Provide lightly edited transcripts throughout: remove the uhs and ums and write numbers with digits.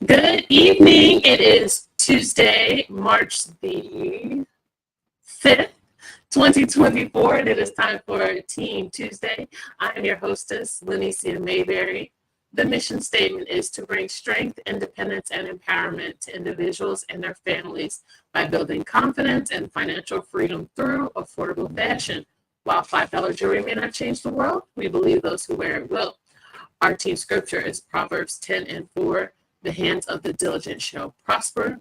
Good evening. It is Tuesday, March the 5th, 2024, and it is time for Team Tuesday. I am your hostess, Lenicia Mayberry. The mission statement is to bring strength, independence, and empowerment to individuals and their families by building confidence and financial freedom through affordable fashion. While $5 jewelry may not change the world, we believe those who wear it will. Our team scripture is Proverbs 10:4. The hands of the diligent shall prosper.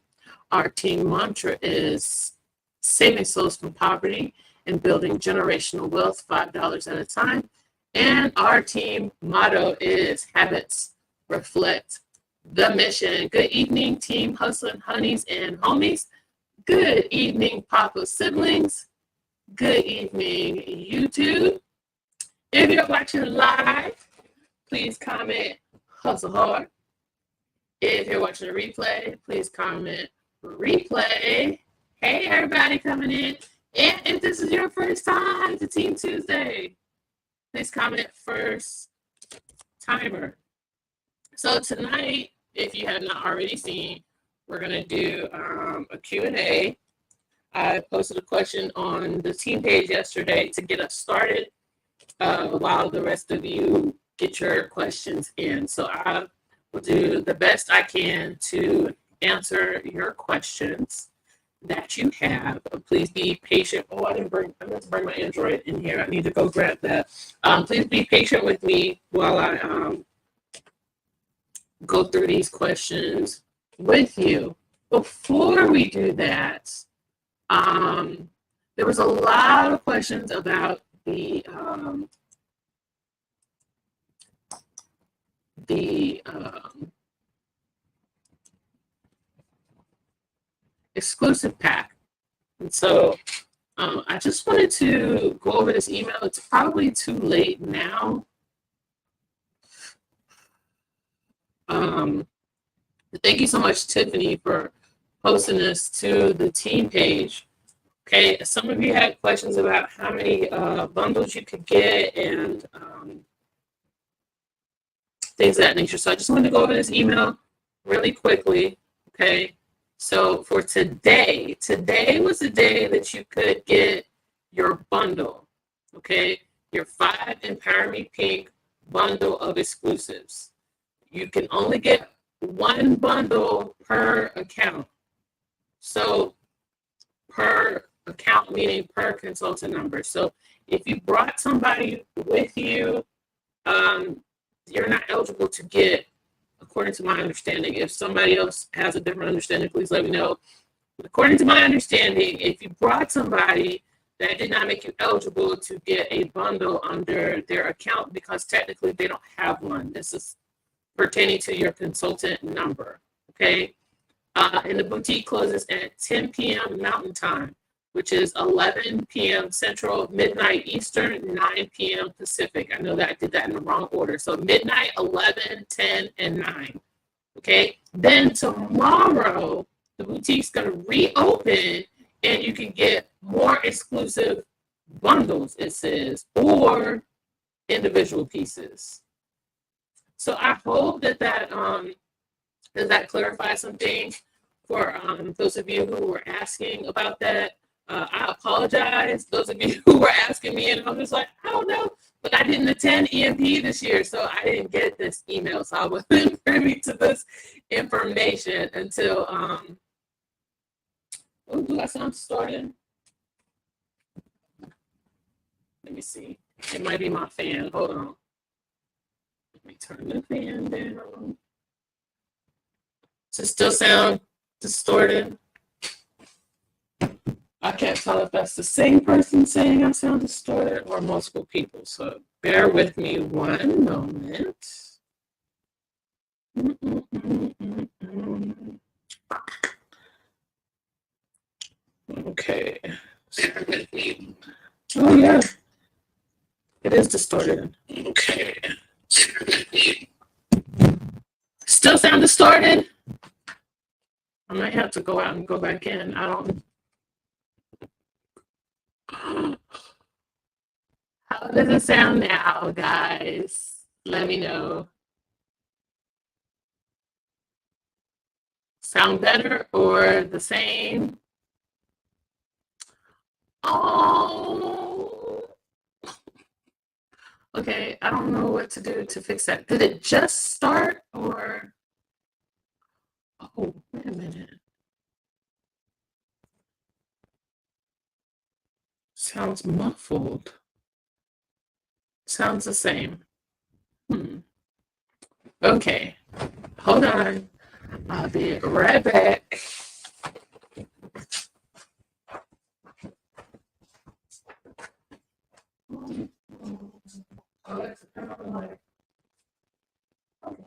Our team mantra is saving souls from poverty and building generational wealth, $5 at a time. And our team motto is habits reflect the mission. Good evening, team hustling honeys and homies. Good evening, Papa siblings. Good evening, YouTube. If you're watching live, please comment hustle hard. If you're watching a replay, please comment replay. Hey, everybody coming in. And if this is your first time to Team Tuesday, please comment first timer. So tonight, if you have not already seen, we're going to do a Q&A. I posted a question on the team page yesterday to get us started while the rest of you get your questions in. So I will do the best I can to answer your questions that you have. Please be patient. Oh, I meant to bring my Android in here. I need to go grab that. Please be patient with me while I go through these questions with you. Before we do that, there was a lot of questions about the exclusive pack. And so I just wanted to go over this email. It's probably too late now. Thank you so much, Tiffany, for posting this to the team page. Okay, some of you had questions about how many bundles you could get and things of that nature. So I just wanted to go over this email really quickly. Okay, so for today was the day that you could get your bundle. Okay, your 5 Empower Me Pink bundle of exclusives. You can only get one bundle per account. So per account meaning per consultant number. So if you brought somebody with you, you're not eligible to get, according to my understanding. If somebody else has a different understanding, please let me know. According to my understanding, if you brought somebody, that did not make you eligible to get a bundle under their account because technically they don't have one. This is pertaining to your consultant number, okay? And the boutique closes at 10 p.m. Mountain Time, which is 11 p.m. Central, midnight Eastern, 9 p.m. Pacific. I know that I did that in the wrong order. So midnight, 11, 10, and 9. Okay? Then tomorrow, the boutique's going to reopen and you can get more exclusive bundles, it says, or individual pieces. So I hope that clarifies some things for those of you who were asking about that. I apologize, those of you who were asking me, and I'm just like, I don't know, but I didn't attend EMP this year, so I didn't get this email, so I wasn't privy to this information until, oh, do I sound started? Let me see, it might be my fan, hold on. Let me turn the fan down. Does it still sound distorted? I can't tell if that's the same person saying I sound distorted or multiple people. So bear with me one moment. Okay. Bear with me. Oh, yeah. It is distorted. Okay. Bear with me. Still sound distorted? I might have to go out and go back in. I don't. How does it sound now, guys? Let me know. Sound better or the same? Oh, okay. I don't know what to do to fix that. Did it just start or? Oh, wait a minute. Sounds muffled. Sounds the same. Okay. Hold on. I'll be right back. Alexa, turn on the light. Okay.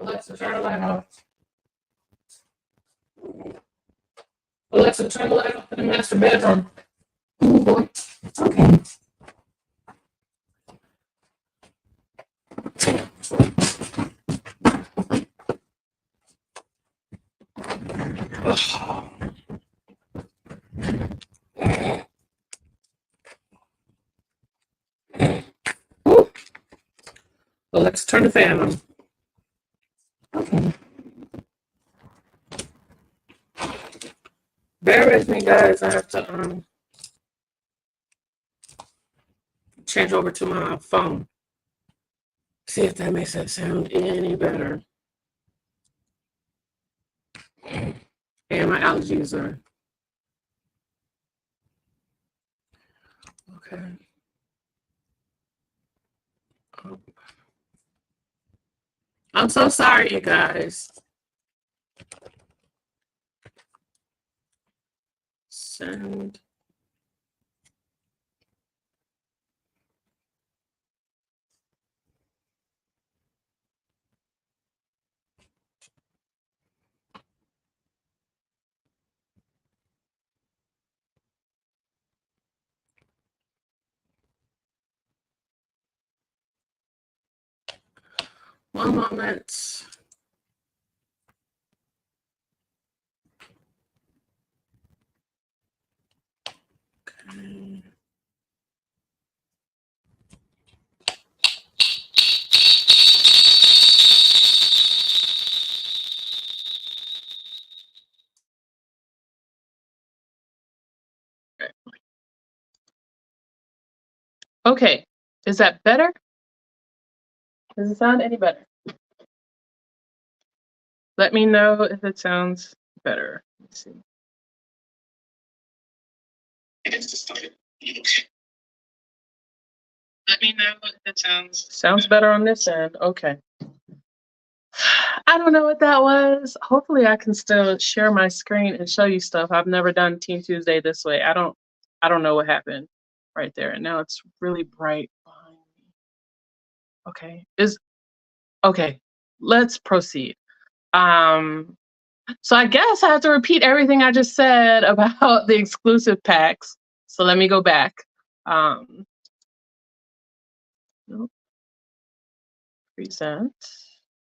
Alexa, turn the light off. Alexa, turn the light off in the master bedroom. Oh boy. Okay. Alexa, turn the fan on. Okay. Bear with me, guys. I have to change over to my phone. See if that makes that sound any better. And my allergies are okay. I'm so sorry, you guys. Send. One moment. Okay. Okay, is that better? Does it sound any better? Let me know if it sounds better. Let's see. Let me know if it sounds better on this end. Okay. I don't know what that was. Hopefully I can still share my screen and show you stuff. I've never done Team Tuesday this way. I don't know what happened right there. And now it's really bright behind me. Okay. Okay. Let's proceed. So I guess I have to repeat everything I just said about the exclusive packs. So let me go back. Nope. Present.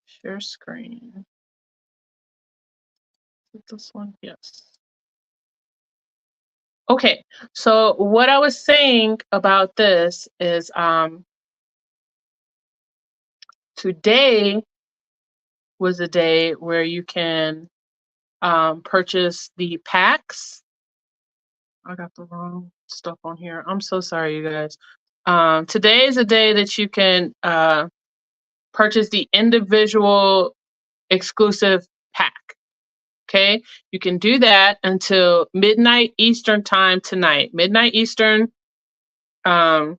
Share screen. Is it this one? Yes. Okay, so what I was saying about this is today was a day where you can purchase the packs. I got the wrong stuff on here. I'm so sorry, you guys. Today is a day that you can purchase the individual exclusive pack. Okay, you can do that until midnight Eastern time tonight. Midnight Eastern, 11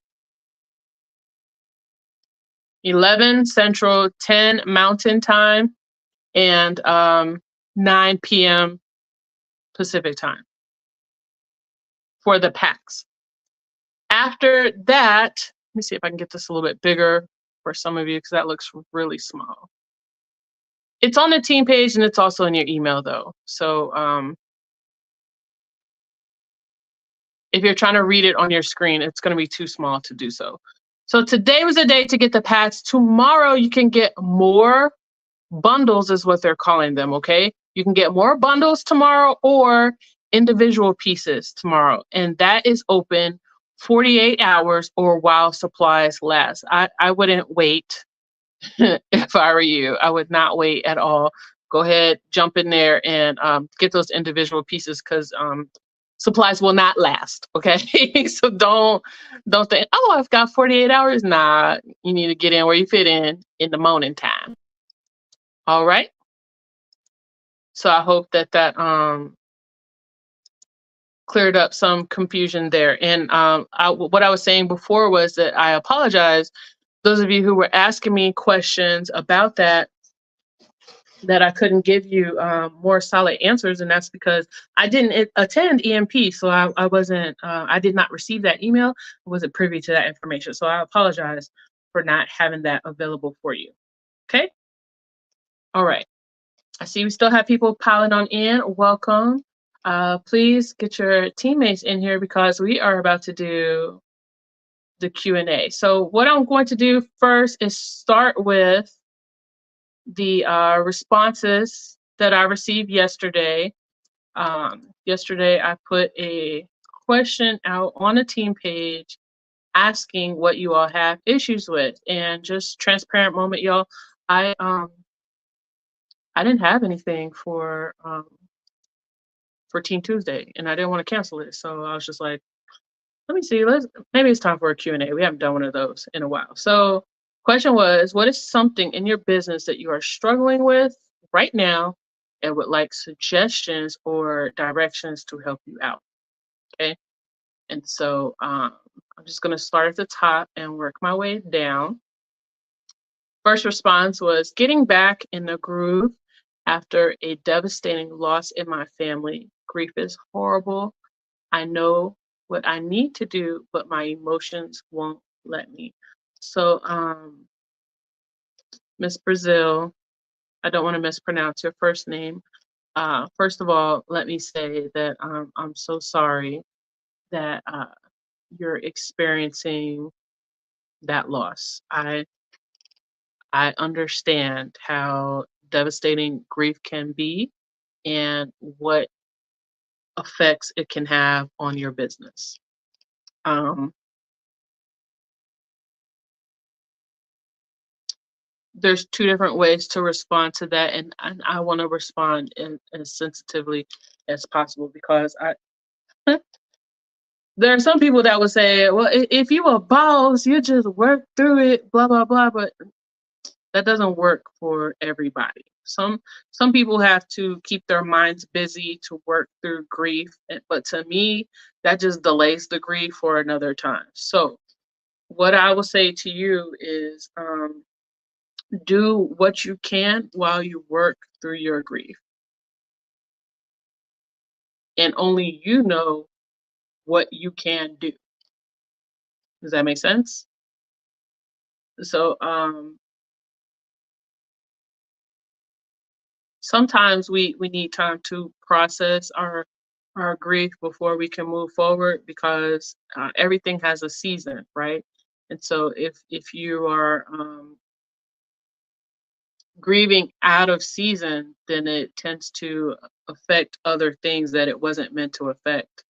Central, 10 Mountain time, and 9 p.m. Pacific time for the packs. After that, let me see if I can get this a little bit bigger for some of you because that looks really small. It's on the team page and it's also in your email though. So if you're trying to read it on your screen, it's going to be too small to do so. So today was a day to get the packs. Tomorrow you can get more bundles is what they're calling them, okay? You can get more bundles tomorrow or individual pieces tomorrow. And that is open 48 hours or while supplies last. I wouldn't wait. If I were you, I would not wait at all. Go ahead, jump in there and get those individual pieces because supplies will not last. Okay, so don't think, oh, I've got 48 hours. Nah, you need to get in where you fit in the morning time. All right. So I hope that cleared up some confusion there. And what I was saying before was that I apologize. Those of you who were asking me questions about that I couldn't give you more solid answers, and that's because I didn't attend EMP, so I wasn't, I did not receive that email. I wasn't privy to that information, so I apologize for not having that available for you. Okay. All right. I see we still have people piling on in. Welcome. Please get your teammates in here because we are about to do the Q&A. So what I'm going to do first is start with the responses that I received yesterday. Yesterday, I put a question out on a team page asking what you all have issues with. And just transparent moment, y'all, I didn't have anything for Team Tuesday, and I didn't want to cancel it. So I was just like, let me see, maybe it's time for a Q&A. We haven't done one of those in a while. So question was, what is something in your business that you are struggling with right now and would like suggestions or directions to help you out? Okay. And so I'm just going to start at the top and work my way down. First response was getting back in the groove after a devastating loss in my family. Grief is horrible. I know what I need to do, but my emotions won't let me. So, Miss Brazil, I don't want to mispronounce your first name. First of all, let me say that I'm so sorry that you're experiencing that loss. I understand how devastating grief can be and what effects it can have on your business. There's two different ways to respond to that, and I want to respond as sensitively as possible because there are some people that would say, well, if you a boss, you just work through it, blah blah blah, but that doesn't work for everybody. Some people have to keep their minds busy to work through grief, but to me, that just delays the grief for another time. So what I will say to you is do what you can while you work through your grief. And only you know what you can do. Does that make sense? So sometimes we need time to process our grief before we can move forward because everything has a season, right? And so if you are grieving out of season, then it tends to affect other things that it wasn't meant to affect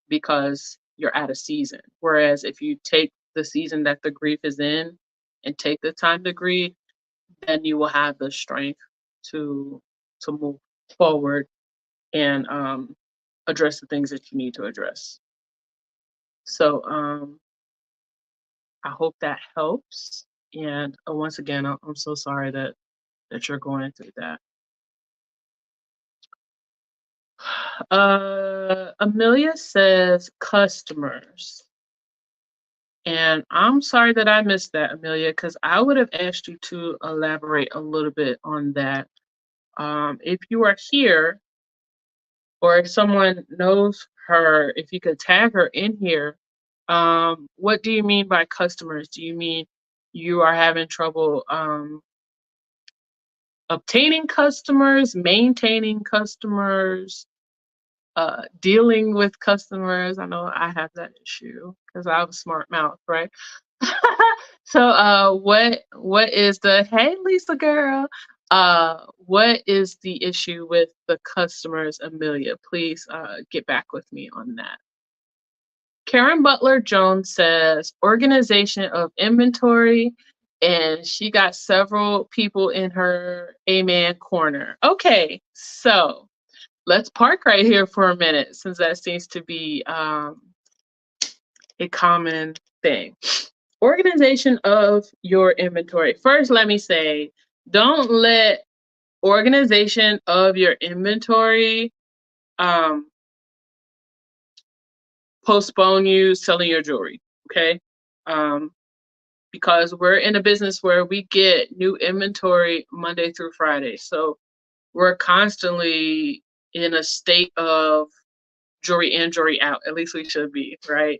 because you're out of season. Whereas if you take the season that the grief is in and take the time to grieve, then you will have the strength to move forward and address the things that you need to address. So I hope that helps. And once again, I'm so sorry that you're going through that. Amelia says customers. And I'm sorry that I missed that, Amelia, because I would have asked you to elaborate a little bit on that. If you are here, or if someone knows her, if you could tag her in here, what do you mean by customers? Do you mean you are having trouble obtaining customers, maintaining customers, dealing with customers? I know I have that issue because I have a smart mouth, right? So what is the, hey Lisa girl, what is the issue with the customers, Amelia? Please get back with me on that. Karen Butler Jones says organization of inventory, and she got several people in her amen corner. Okay, so let's park right here for a minute, since that seems to be a common thing. Organization of your inventory. First, let me say, don't let organization of your inventory postpone you selling your jewelry, okay? Because we're in a business where we get new inventory Monday through Friday. So we're constantly in a state of jewelry in, jewelry out. At least we should be, right?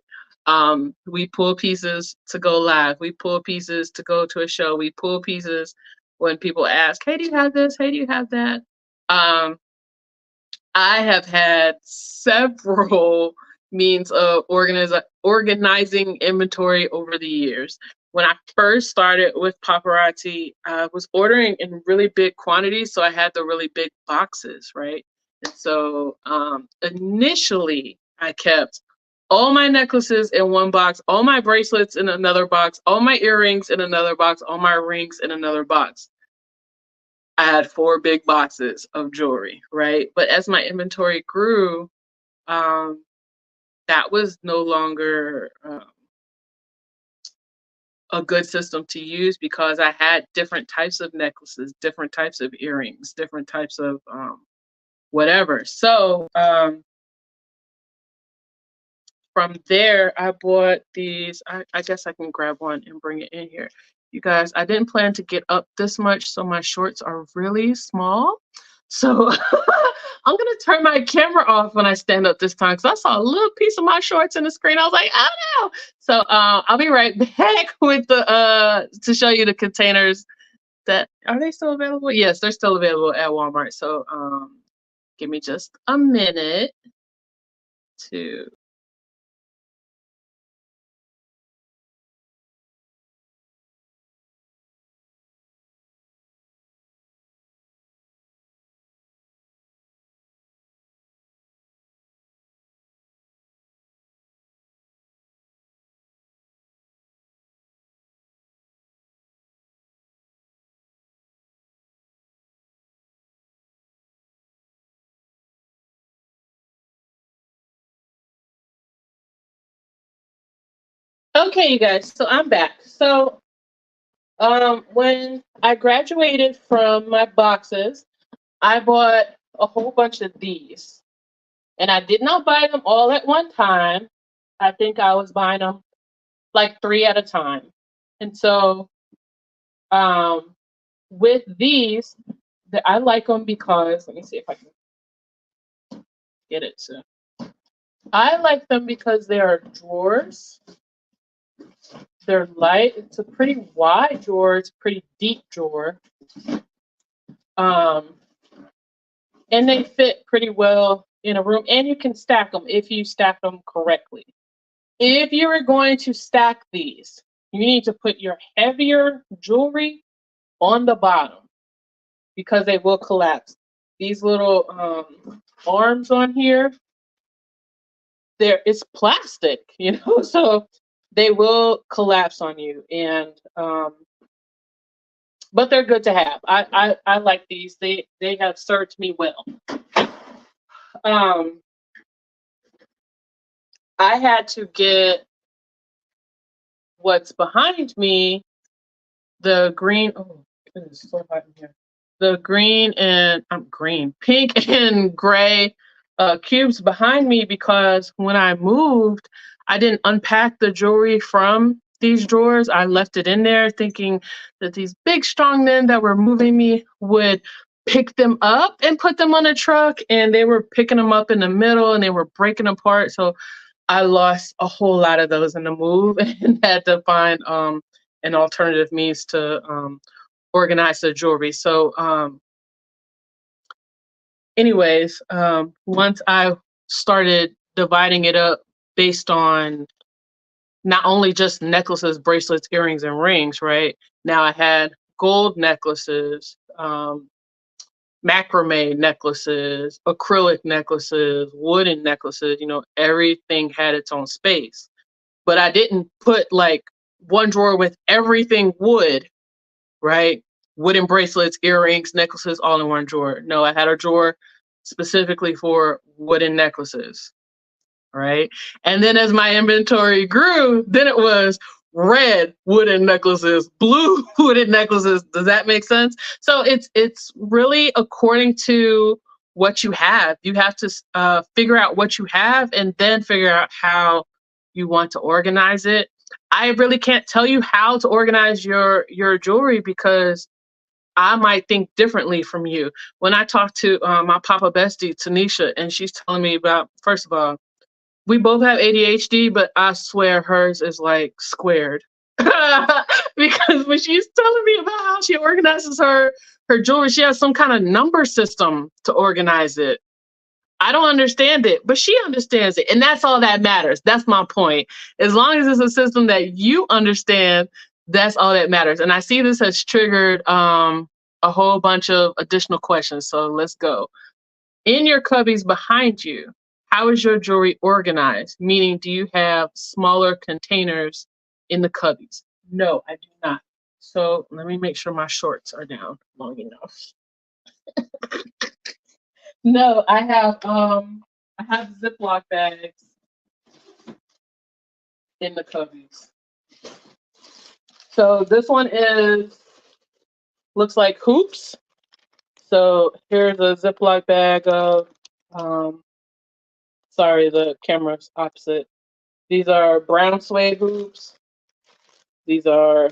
We pull pieces to go live. We pull pieces to go to a show. We pull pieces when people ask, hey, do you have this? Hey, do you have that? I have had several means of organizing inventory over the years. When I first started with Paparazzi, I was ordering in really big quantities, so I had the really big boxes, right? And so initially, I kept all my necklaces in one box, all my bracelets in another box, all my earrings in another box, all my rings in another box. I had 4 big boxes of jewelry, right? But as my inventory grew, that was no longer a good system to use, because I had different types of necklaces, different types of earrings, different types of whatever. So from there, I bought these. I guess I can grab one and bring it in here. You guys, I didn't plan to get up this much, so my shorts are really small. So I'm gonna turn my camera off when I stand up this time, because I saw a little piece of my shorts in the screen. I was like, oh no. So I'll be right back with the to show you the containers. That are they still available? Yes, they're still available at Walmart. So give me just a minute to. Okay, you guys, so I'm back. So when I graduated from my boxes, I bought a whole bunch of these. And I did not buy them all at one time. I think I was buying them like 3 at a time. And so with these, I like them because, let me see if I can get it to. I like them because they are drawers. They're light. It's a pretty wide drawer. It's a pretty deep drawer. And they fit pretty well in a room. And you can stack them if you stack them correctly. If you are going to stack these, you need to put your heavier jewelry on the bottom, because they will collapse. These little arms on here, it's plastic, so they will collapse on you. And but they're good to have. I like these. They have served me well. I had to get what's behind me, the green. Oh, it's so hot in here. The green and pink and gray cubes behind me, because when I moved, I didn't unpack the jewelry from these drawers. I left it in there thinking that these big, strong men that were moving me would pick them up and put them on a truck, and they were picking them up in the middle and they were breaking apart. So I lost a whole lot of those in the move and had to find an alternative means to organize the jewelry. So anyways, once I started dividing it up based on not only just necklaces, bracelets, earrings, and rings, right? Now I had gold necklaces, macrame necklaces, acrylic necklaces, wooden necklaces, you know, everything had its own space. But I didn't put like one drawer with everything wood, right? Wooden bracelets, earrings, necklaces, all in one drawer. No, I had a drawer specifically for wooden necklaces, right? And then as my inventory grew, then it was red wooden necklaces, blue wooden necklaces. Does that make sense? So it's really according to what you have. You have to figure out what you have and then figure out how you want to organize it. I really can't tell you how to organize your jewelry because I might think differently from you. When I talk to my papa bestie, Tanisha, and she's telling me about, first of all, we both have ADHD, but I swear hers is like squared. Because when she's telling me about how she organizes her jewelry, she has some kind of number system to organize it. I don't understand it, but she understands it. And that's all that matters. That's my point. As long as it's a system that you understand, that's all that matters. And I see this has triggered a whole bunch of additional questions. So let's go. In your cubbies behind you, how is your jewelry organized? Meaning, do you have smaller containers in the cubbies? No, I do not. So let me make sure my shorts are down long enough. No, I have Ziploc bags in the cubbies. So this one looks like hoops. So here's a Ziploc bag of sorry, the camera's opposite. These are brown suede hoops. These are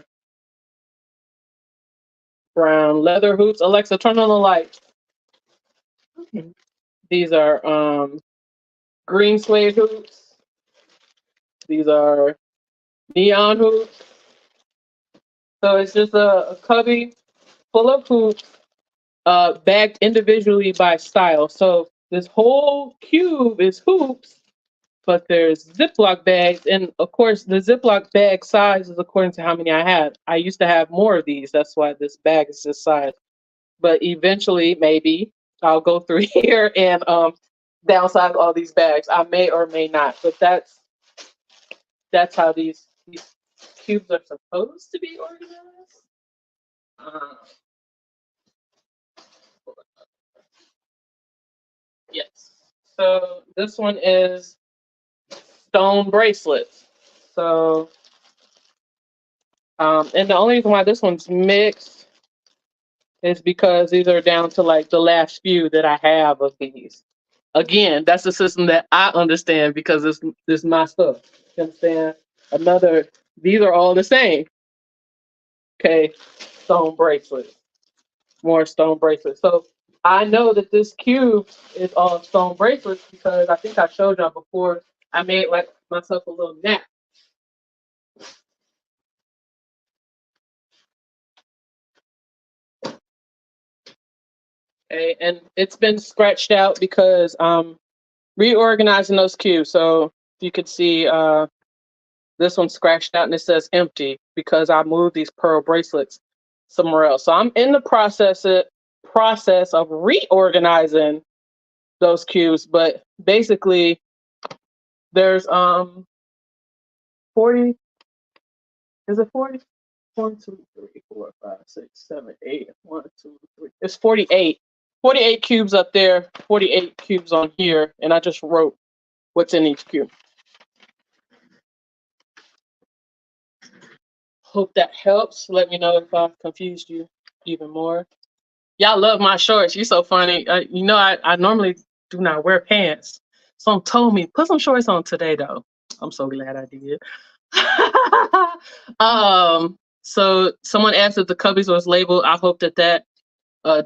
brown leather hoops. Alexa, turn on the light. Okay. These are green suede hoops. These are neon hoops. So it's just a cubby full of hoops, bagged individually by style. So this whole cube is hoops, but there's Ziploc bags. And of course, the Ziploc bag size is according to how many I had. I used to have more of these. That's why this bag is this size. But eventually, maybe I'll go through here and downsize all these bags. I may or may not, but that's how these cubes are supposed to be organized. Yes. So this one is stone bracelets. So, and the only reason why this one's mixed is because these are down to like the last few that I have of these. Again, that's the system that I understand because this is my stuff. You understand? These are all the same. Okay, stone bracelets, more stone bracelets. So I know that this cube is all stone bracelets because I think I showed y'all before. I made like myself a little nap. Okay, and it's been scratched out because I'm reorganizing those cubes. So you could see this one's scratched out and it says empty because I moved these pearl bracelets somewhere else. So I'm in the process of reorganizing those cubes, but basically there's 40, is it 40? 1, 2, 3, 4, 5, 6, 7, 8. 1, 2, 3. It's 48. 48 cubes up there, 48 cubes on here, and I just wrote what's in each cube. Hope that helps. Let me know if I confused you even more. Y'all love my shorts. You're so funny. You know, I normally do not wear pants. Someone told me, put some shorts on today, though. I'm so glad I did. So someone asked if the cubbies was labeled. I hope that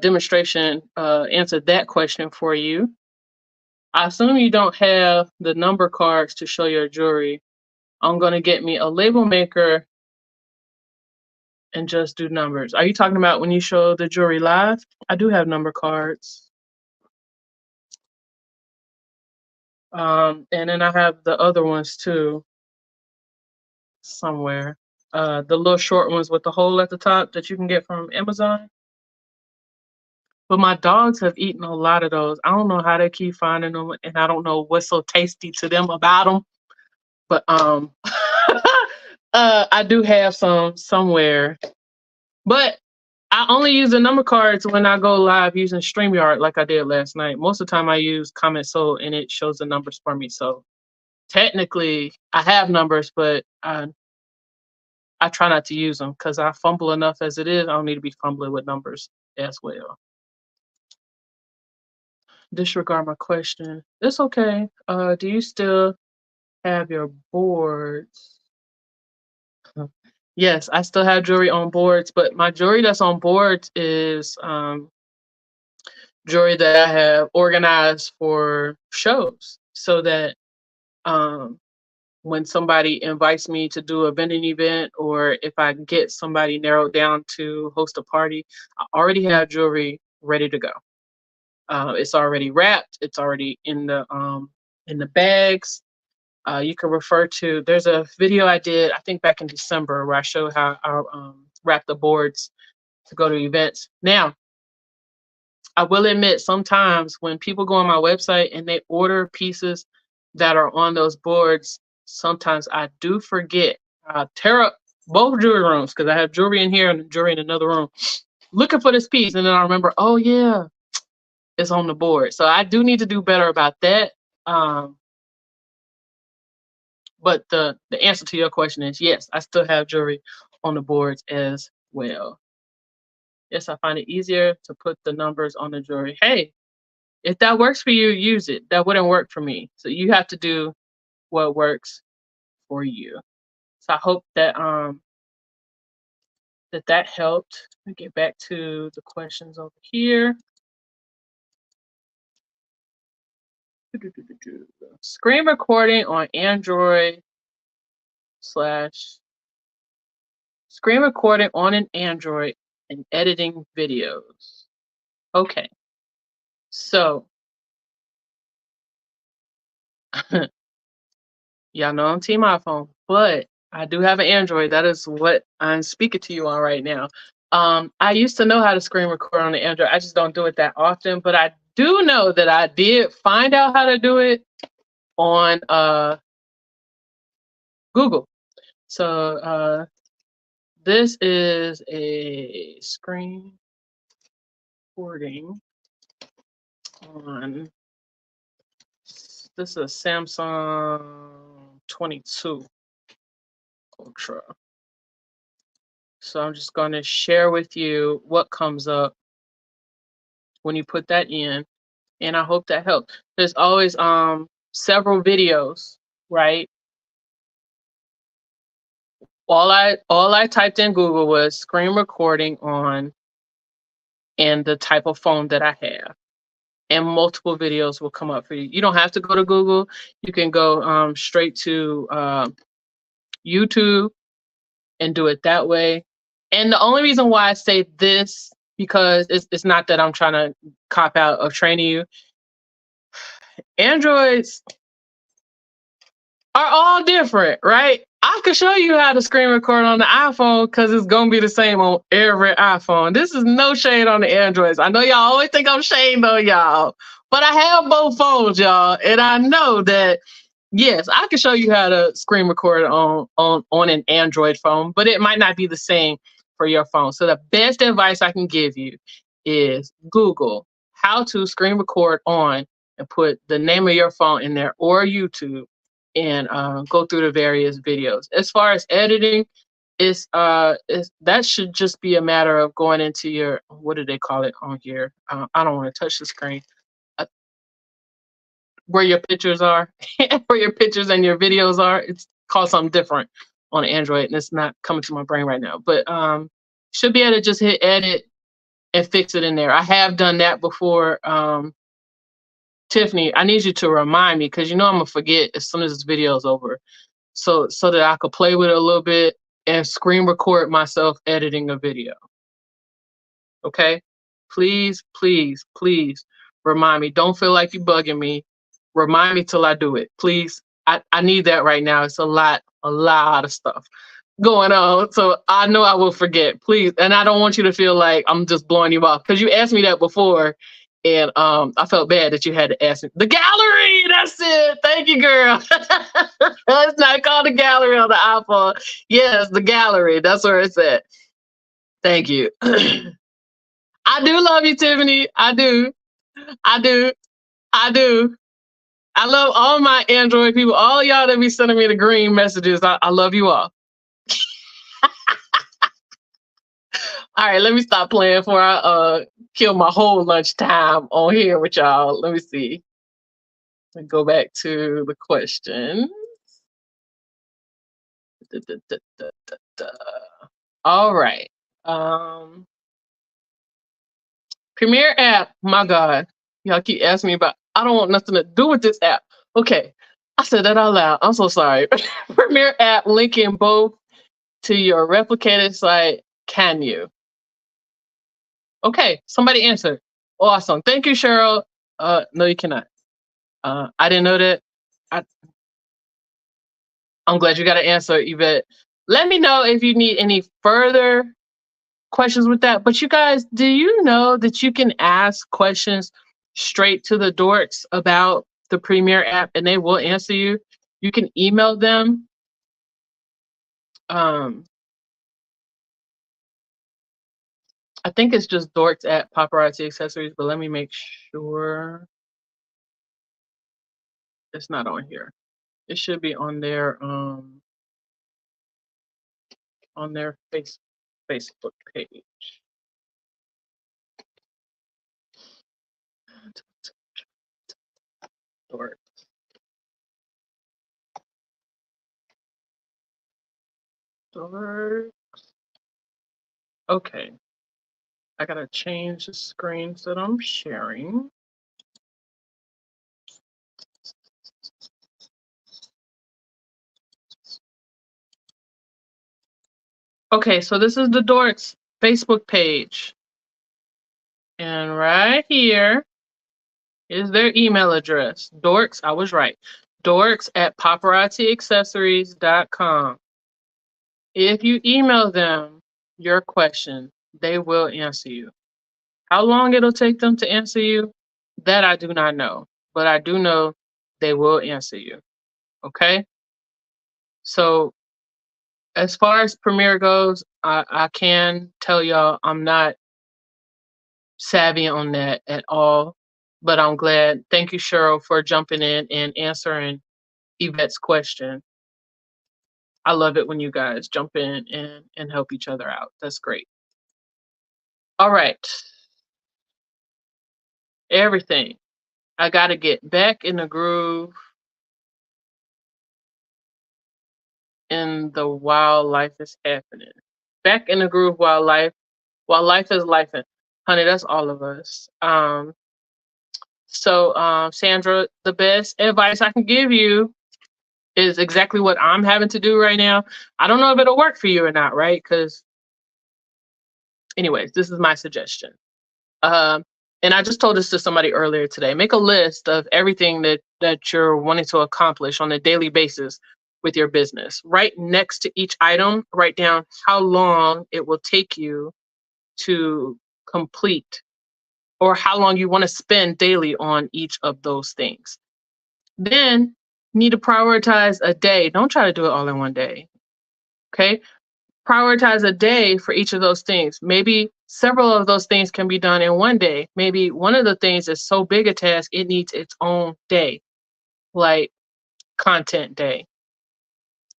demonstration answered that question for you. I assume you don't have the number cards to show your jewelry. I'm going to get me a label maker and just do numbers. Are you talking about when you show the jewelry live? I do have number cards. And then I have the other ones too, somewhere. The little short ones with the hole at the top that you can get from Amazon. But my dogs have eaten a lot of those. I don't know how they keep finding them, and I don't know what's so tasty to them about them. But I do have some somewhere. But I only use the number cards when I go live using StreamYard like I did last night. Most of the time I use Comment Soul and it shows the numbers for me. So technically I have numbers, but I try not to use them because I fumble enough as it is. I don't need to be fumbling with numbers as well. Disregard my question. It's okay. Do you still have your boards? Yes, I still have jewelry on boards, but my jewelry that's on boards is jewelry that I have organized for shows so that when somebody invites me to do a vending event or if I get somebody narrowed down to host a party, I already have jewelry ready to go. It's already wrapped. It's already in the bags. You can refer to, there's a video I did, I think back in December, where I show how I wrap the boards to go to events. Now, I will admit sometimes when people go on my website and they order pieces that are on those boards, sometimes I do forget. I tear up both jewelry rooms because I have jewelry in here and jewelry in another room looking for this piece. And then I remember, oh yeah, it's on the board. So I do need to do better about that. But the answer to your question is yes, I still have jewelry on the boards as well. Yes, I find it easier to put the numbers on the jewelry. Hey, if that works for you, use it. That wouldn't work for me. So you have to do what works for you. So I hope that that helped. Let me get back to the questions over here. Screen recording on Android / screen recording on an Android and editing videos. Okay. So y'all know I'm Team iPhone, but I do have an Android. That is what I'm speaking to you on right now. I used to know how to screen record on the Android. I just don't do it that often, but I do know that I did find out how to do it on Google. So this is a screen recording on, this is a Samsung 22 Ultra. So I'm just going to share with you what comes up when you put that in, and I hope that helps. There's always several videos, right? All I typed in Google was screen recording on and the type of phone that I have, and multiple videos will come up for you. You don't have to go to Google. You can go straight to YouTube and do it that way. And the only reason why I say this, because it's not that I'm trying to cop out of training you. Androids are all different, right? I could show you how to screen record on the iPhone because it's going to be the same on every iPhone. This is no shade on the Androids. I know y'all always think I'm shading on y'all, but I have both phones, y'all. And I know that, yes, I can show you how to screen record on an Android phone, but it might not be the same for your phone. So the best advice I can give you is Google how to screen record on and put the name of your phone in there, or YouTube, and go through the various videos. As far as editing, that should just be a matter of going into your, what do they call it on here? I don't want to touch the screen. Where your pictures are, where your pictures and your videos are. It's called something different on Android, and it's not coming to my brain right now. But should be able to just hit edit and fix it in there. I have done that before. Tiffany, I need you to remind me, because you know I'm gonna forget as soon as this video is over, so that I could play with it a little bit and screen record myself editing a video. Okay, please, please, please remind me. Don't feel like you're bugging me. Remind me till I do it, please. I need that right now. It's a lot of stuff. going on. So I know I will forget, please. And I don't want you to feel like I'm just blowing you off because you asked me that before. And I felt bad that you had to ask me. The gallery, that's it. Thank you, girl. It's not called the gallery on the iPhone. Yes, the gallery. That's where it's at. Thank you. I do love you, Tiffany. I do. I do. I do. I love all my Android people. All y'all that be sending me the green messages. I love you all. All right, let me stop playing before I kill my whole lunchtime on here with y'all. Let me see. Let me go back to the question. All right. Premiere app, my God. Y'all keep asking me about, I don't want nothing to do with this app. Okay, I said that out loud. I'm so sorry. Premiere app linking both to your replicated site. Can you? Okay, somebody answered. Awesome. Thank you, Cheryl. No, you cannot. I didn't know that. I'm glad you got an answer, Yvette. Let me know if you need any further questions with that. But you guys, do you know that you can ask questions straight to the dorks about the Premiere app and they will answer you? You can email them. I think it's just dorks at Paparazzi Accessories, but let me make sure it's not on here. It should be on their Facebook page. Dorks. Dorks. Okay. I gotta change the screens that I'm sharing. Okay, so this is the Dorks Facebook page. And right here is their email address. Dorks, I was right. Dorks at paparazziaccessories.com. If you email them your question, they will answer you. How long it'll take them to answer you, that I do not know. But I do know they will answer you. Okay? So as far as Premiere goes, I can tell y'all I'm not savvy on that at all, but I'm glad. Thank you, Cheryl, for jumping in and answering Yvette's question. I love it when you guys jump in and help each other out. That's great. All right. Everything. I got to get back in the groove in the while life is happening. Back in the groove while life is lifing. Honey, that's all of us. So Sandra, the best advice I can give you is exactly what I'm having to do right now. I don't know if it'll work for you or not, right? Because anyways, this is my suggestion. And I just told this to somebody earlier today. Make a list of everything that you're wanting to accomplish on a daily basis with your business. Right next to each item, write down how long it will take you to complete or how long you want to spend daily on each of those things. Then you need to prioritize a day. Don't try to do it all in one day. Okay? Prioritize a day for each of those things. Maybe several of those things can be done in one day. Maybe one of the things is so big a task, it needs its own day, like content day,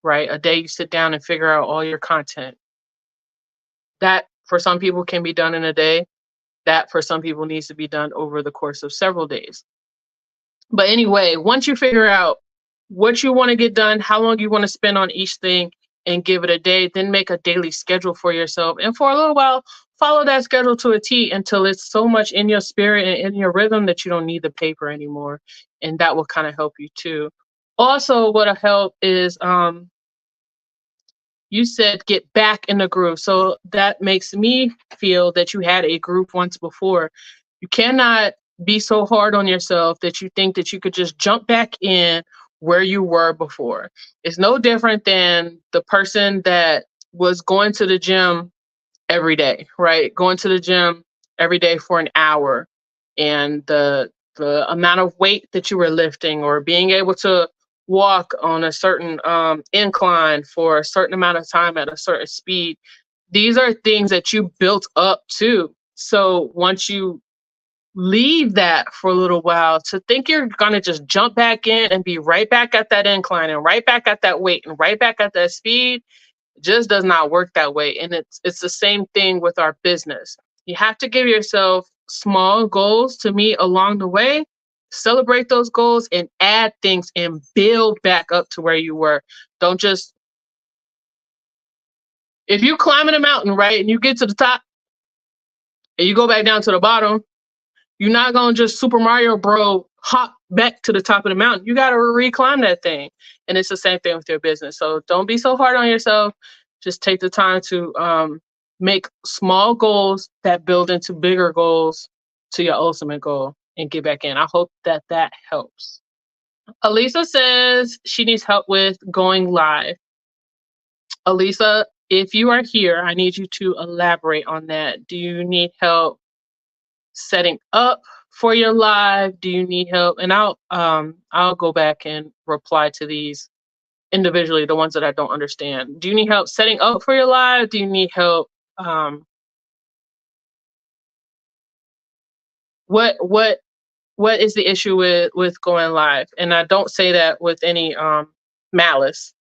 right? A day you sit down and figure out all your content. That for some people can be done in a day. That for some people needs to be done over the course of several days. But anyway, once you figure out what you want to get done, how long you want to spend on each thing, and give it a day, then make a daily schedule for yourself. And for a little while, follow that schedule to a T until it's so much in your spirit and in your rhythm that you don't need the paper anymore. And that will kind of help you too. Also, what'll help is you said get back in the groove. So that makes me feel that you had a groove once before. You cannot be so hard on yourself that you think that you could just jump back in where you were before. It's no different than the person that was going to the gym every day, right? Going to the gym every day for an hour, and the amount of weight that you were lifting, or being able to walk on a certain incline for a certain amount of time at a certain speed. These are things that you built up to. So once you leave that for a little while, to think you're going to just jump back in and be right back at that incline and right back at that weight and right back at that speed, just does not work that way. And it's the same thing with our business. You have to give yourself small goals to meet along the way, celebrate those goals, and add things and build back up to where you were. Don't just, if you climbing a mountain, right, and you get to the top and you go back down to the bottom, you're not going to just Super Mario Bro hop back to the top of the mountain. You got to reclimb that thing. And it's the same thing with your business. So don't be so hard on yourself. Just take the time to make small goals that build into bigger goals to your ultimate goal and get back in. I hope that that helps. Elisa says she needs help with going live. Elisa, if you are here, I need you to elaborate on that. Do you need help setting up for your live? Do you need help? And I'll go back and reply to these individually, the ones that I don't understand. Do you need help setting up for your live? Do you need help? What is the issue with going live? And I don't say that with any malice.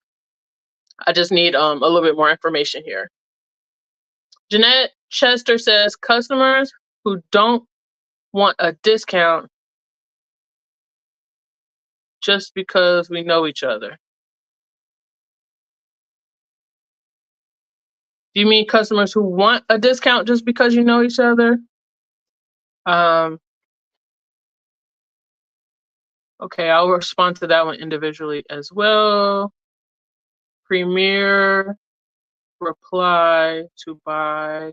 I just need a little bit more information here. Jeanette Chester says customers who don't want a discount just because we know each other. Do you mean customers who want a discount just because you know each other? Okay, I'll respond to that one individually as well. Premier reply to buy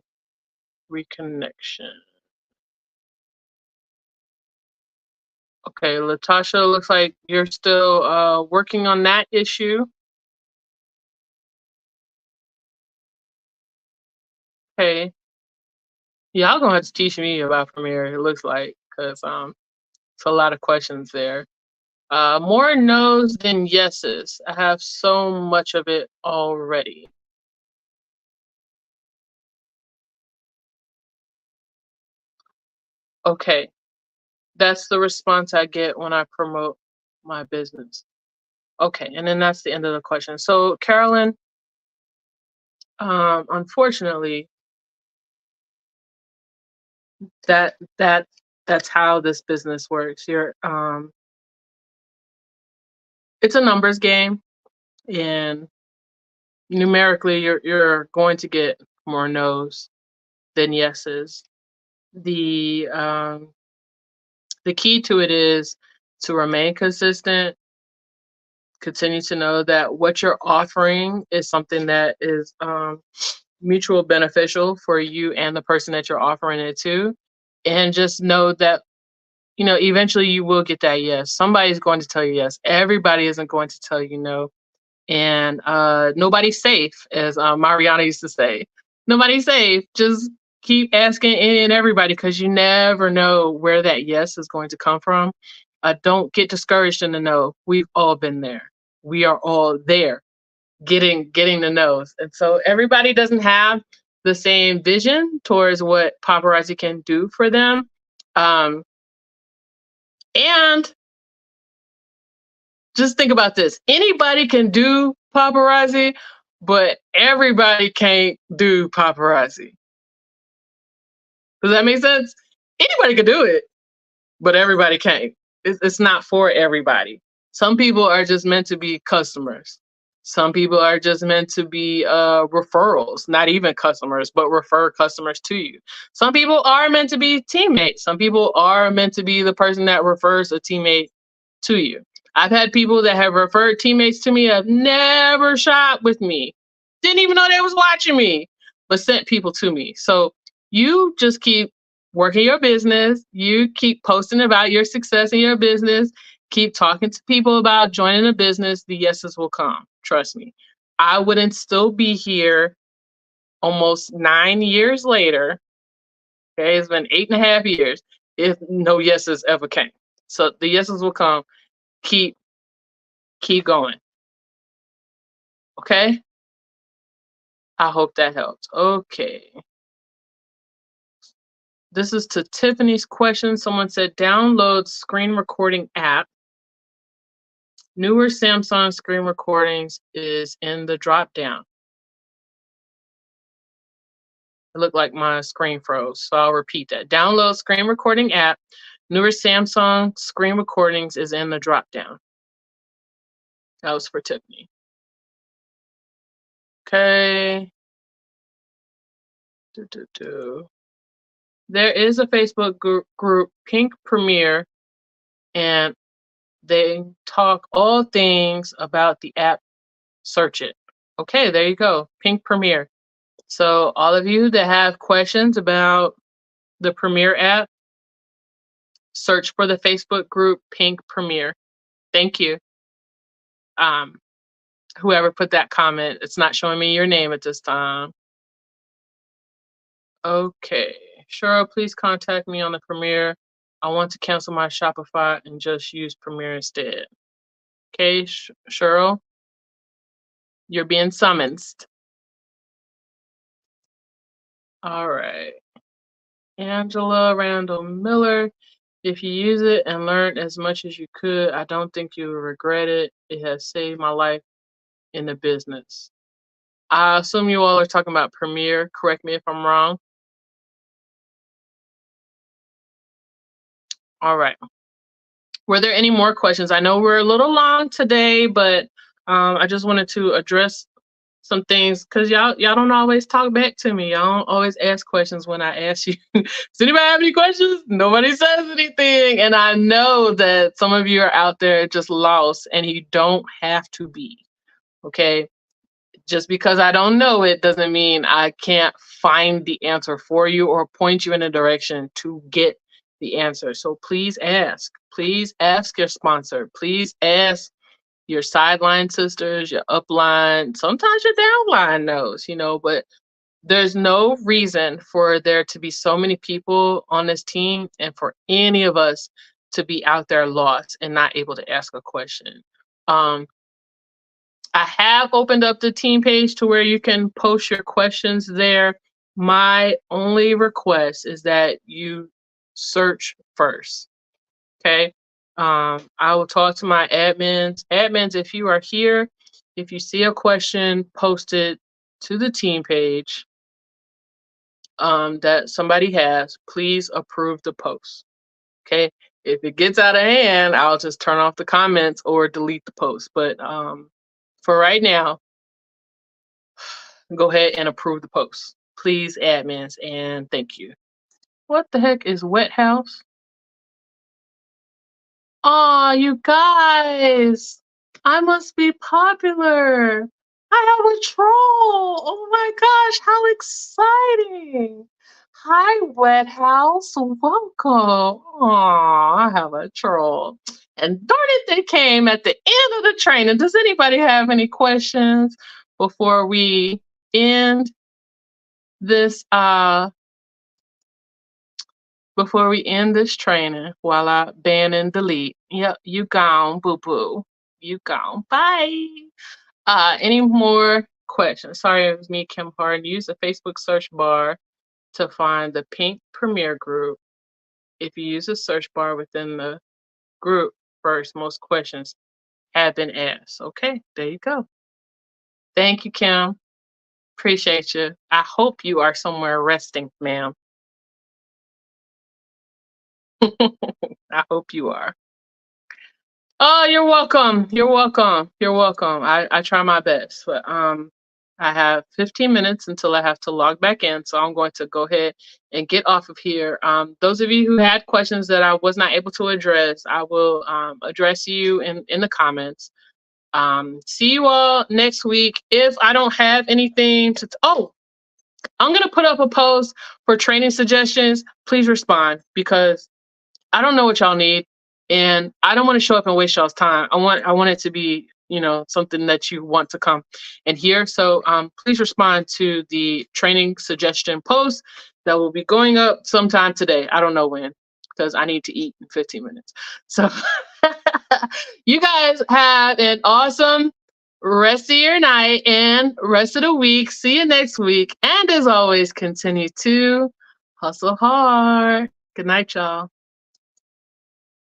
reconnection. Okay, Latasha, looks like you're still working on that issue. Okay. Y'all gonna have to teach me about Premiere, it looks like, because it's a lot of questions there. More no's than yeses. I have so much of it already. Okay, that's the response I get when I promote my business. Okay, and then that's the end of the question. So Carolyn, unfortunately, that's how this business works. It's a numbers game, and numerically you're going to get more no's than yeses. The key to it is to remain consistent, continue to know that what you're offering is something that is mutual beneficial for you and the person that you're offering it to, and just know that eventually you will get that yes. Somebody's going to tell you yes. Everybody isn't going to tell you no. And nobody's safe, as Mariana used to say. Nobody's safe. Just keep asking any and everybody, because you never know where that yes is going to come from. Don't get discouraged in the no. We've all been there. We are all there getting the no's. And so everybody doesn't have the same vision towards what paparazzi can do for them. And just think about this. Anybody can do paparazzi, but everybody can't do paparazzi. Does that make sense? Anybody can do it, but everybody can't. It's not for everybody. Some people are just meant to be customers. Some people are just meant to be referrals, not even customers, but refer customers to you. Some people are meant to be teammates. Some people are meant to be the person that refers a teammate to you. I've had people that have referred teammates to me have never shot with me, didn't even know they was watching me, but sent people to me. So you just keep working your business. You keep posting about your success in your business, Keep talking to people about joining a business. The yeses will come. Trust me. I wouldn't still be here almost 9 years later. Okay, it's been 8.5 years if no yeses ever came. So the yeses will come. Keep going. Okay? I hope that helps. Okay. This is to Tiffany's question. Someone said download screen recording app. Newer Samsung screen recordings is in the drop down. It looked like my screen froze, so I'll repeat that. Download screen recording app. Newer Samsung screen recordings is in the drop down. That was for Tiffany. Okay. There is a Facebook group, Pink Premier, and they talk all things about the app. Search it. Okay, there you go. Pink Premier. So all of you that have questions about the Premier app, search for the Facebook group Pink Premier. Thank you. Whoever put that comment, it's not showing me your name at this time. Okay. Cheryl, please contact me on the Premier. I want to cancel my Shopify and just use Premier instead. Okay, Cheryl, you're being summoned. All right. Angela Randall Miller, if you use it and learn as much as you could, I don't think you will regret it. It has saved my life in the business. I assume you all are talking about Premier. Correct me if I'm wrong. All right. Were there any more questions? I know we're a little long today, but I just wanted to address some things because y'all don't always talk back to me. Y'all don't always ask questions when I ask you. Does anybody have any questions? Nobody says anything. And I know that some of you are out there just lost, and you don't have to be. Okay? Just because I don't know it doesn't mean I can't find the answer for you or point you in a direction to get the answer. So please ask. Please ask your sponsor. Please ask your sideline sisters, your upline, sometimes your downline knows, but there's no reason for there to be so many people on this team and for any of us to be out there lost and not able to ask a question. I have opened up the team page to where you can post your questions there. My only request is that you search first. Okay. I will talk to my admins. Admins, if you are here, if you see a question posted to the team page that somebody has, please approve the post. Okay. If it gets out of hand, I'll just turn off the comments or delete the post. But for right now, go ahead and approve the post. Please, admins, and thank you. What the heck is Wet House? Oh, you guys, I must be popular. I have a troll. Oh my gosh, how exciting. Hi, Wet House. Welcome. Oh, I have a troll. And darn it, they came at the end of the training. Does anybody have any questions before we end this training while I ban and delete? Yep, you gone, boo-boo. You gone. Bye. Any more questions? Sorry, it was me, Kim Hard. Use the Facebook search bar to find the Pink Premier group. If you use the search bar within the group first, most questions have been asked. Okay, there you go. Thank you, Kim. Appreciate you. I hope you are somewhere resting, ma'am. I hope you are. Oh, you're welcome. You're welcome. You're welcome. I try my best, but I have 15 minutes until I have to log back in, so I'm going to go ahead and get off of here. Those of you who had questions that I was not able to address, I will address you in the comments. See you all next week. If I don't have anything to, I'm going to put up a post for training suggestions. Please respond because I don't know what y'all need. And I don't want to show up and waste y'all's time. I want it to be, something that you want to come and hear. So please respond to the training suggestion post that will be going up sometime today. I don't know when, because I need to eat in 15 minutes. So you guys have an awesome rest of your night and rest of the week. See you next week. And as always, continue to hustle hard. Good night, y'all.